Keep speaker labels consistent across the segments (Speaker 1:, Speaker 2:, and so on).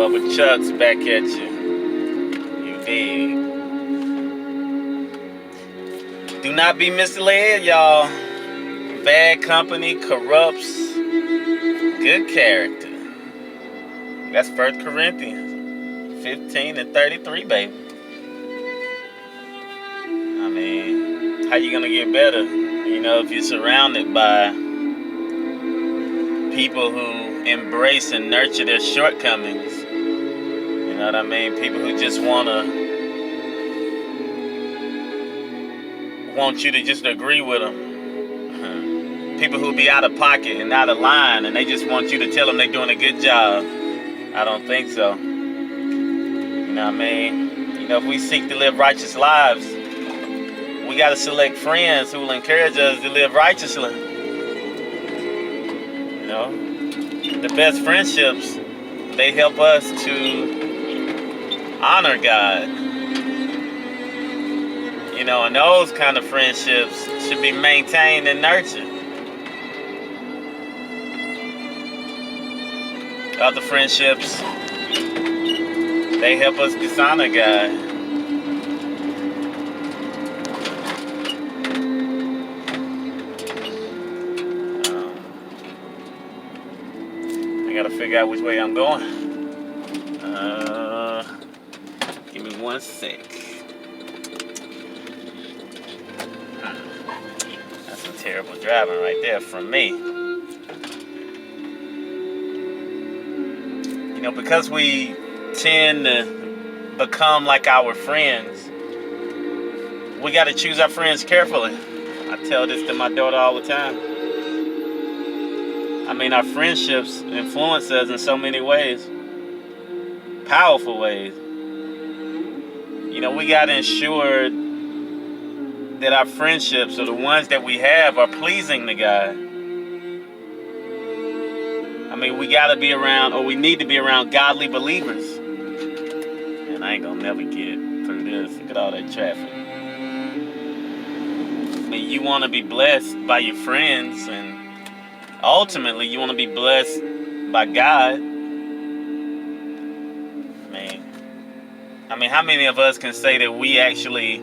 Speaker 1: Bubba Chuck's back at you. You dig? Do not be misled, y'all. Bad company corrupts good character. That's 1 Corinthians 15 and 33, baby. I mean, how you gonna get better? If you're surrounded by people who embrace and nurture their shortcomings. You know what I mean? People who just want you to just agree with them. People who be out of pocket and out of line, and they just want you to tell them they're doing a good job. I don't think so. You know what I mean? If we seek to live righteous lives, we got to select friends who will encourage us to live righteously. The best friendships, they help us to honor God. And those kind of friendships should be maintained and nurtured. Other friendships, they help us dishonor God. I gotta figure out which way I'm going. Give me 1 sec. That's some terrible driving right there from me. Because we tend to become like our friends, we got to choose our friends carefully. I tell this to my daughter all the time. I mean, our friendships influence us in so many ways, powerful ways. We got to ensure that our friendships, or the ones that we have, are pleasing to God. I mean, we got to be around, or we need to be around godly believers. And I ain't gonna never get through this. Look at all that traffic. I mean, you want to be blessed by your friends, and ultimately, you want to be blessed by God. I mean, how many of us can say that we actually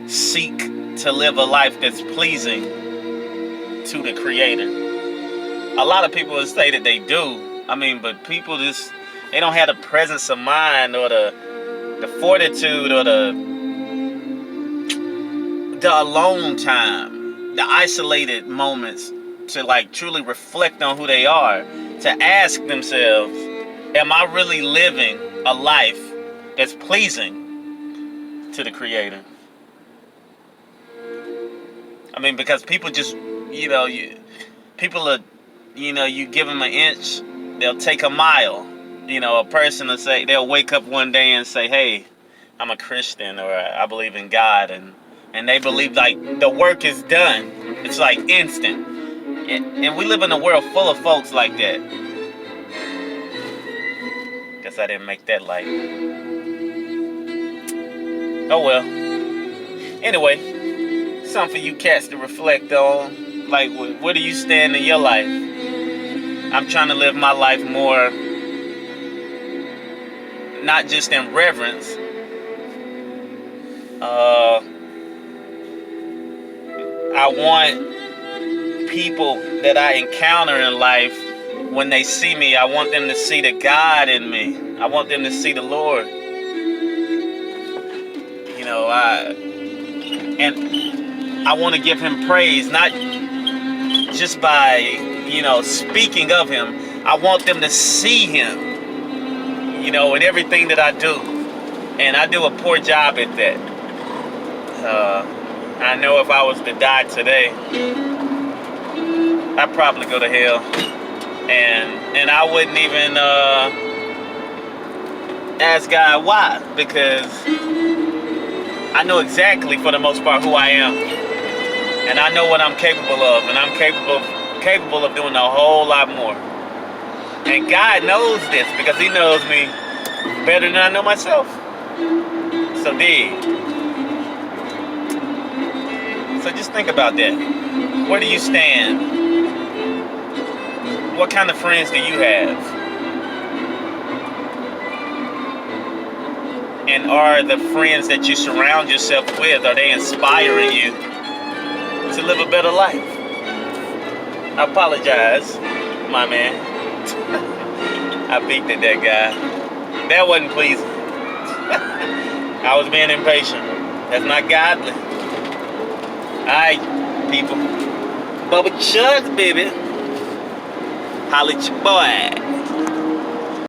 Speaker 1: seek to live a life that's pleasing to the Creator? A lot of people would say that they do. I mean, but people they don't have the presence of mind, or the fortitude, or the alone time, the isolated moments to truly reflect on who they are, to ask themselves, am I really living a life that's pleasing to the Creator? I mean, because people just, people are, you give them an inch, they'll take a mile. A person will say, they'll wake up one day and say, hey, I'm a Christian, or I believe in God, and they believe the work is done. It's instant. And we live in a world full of folks like that. Guess I didn't make that light. Oh well. Anyway, something for you cats to reflect on. Where do you stand in your life? I'm trying to live my life more, not just in reverence. I want people that I encounter in life, when they see me, I want them to see the God in me. I want them to see the Lord. I want to give Him praise, not just by, speaking of Him. I want them to see Him, in everything that I do. And I do a poor job at that. I know if I was to die today, I'd probably go to hell. And I wouldn't even ask God why, because I know exactly, for the most part, who I am. And I know what I'm capable of. And I'm capable of doing a whole lot more. And God knows this, because He knows me better than I know myself. So So just think about that. Where do you stand? What kind of friends do you have? And are the friends that you surround yourself with, are they inspiring you to live a better life? I apologize, my man. I peeked at that guy. That wasn't pleasing. I was being impatient. That's not godly. Alright, people. Bubba Chugs, baby. Holla at your boy.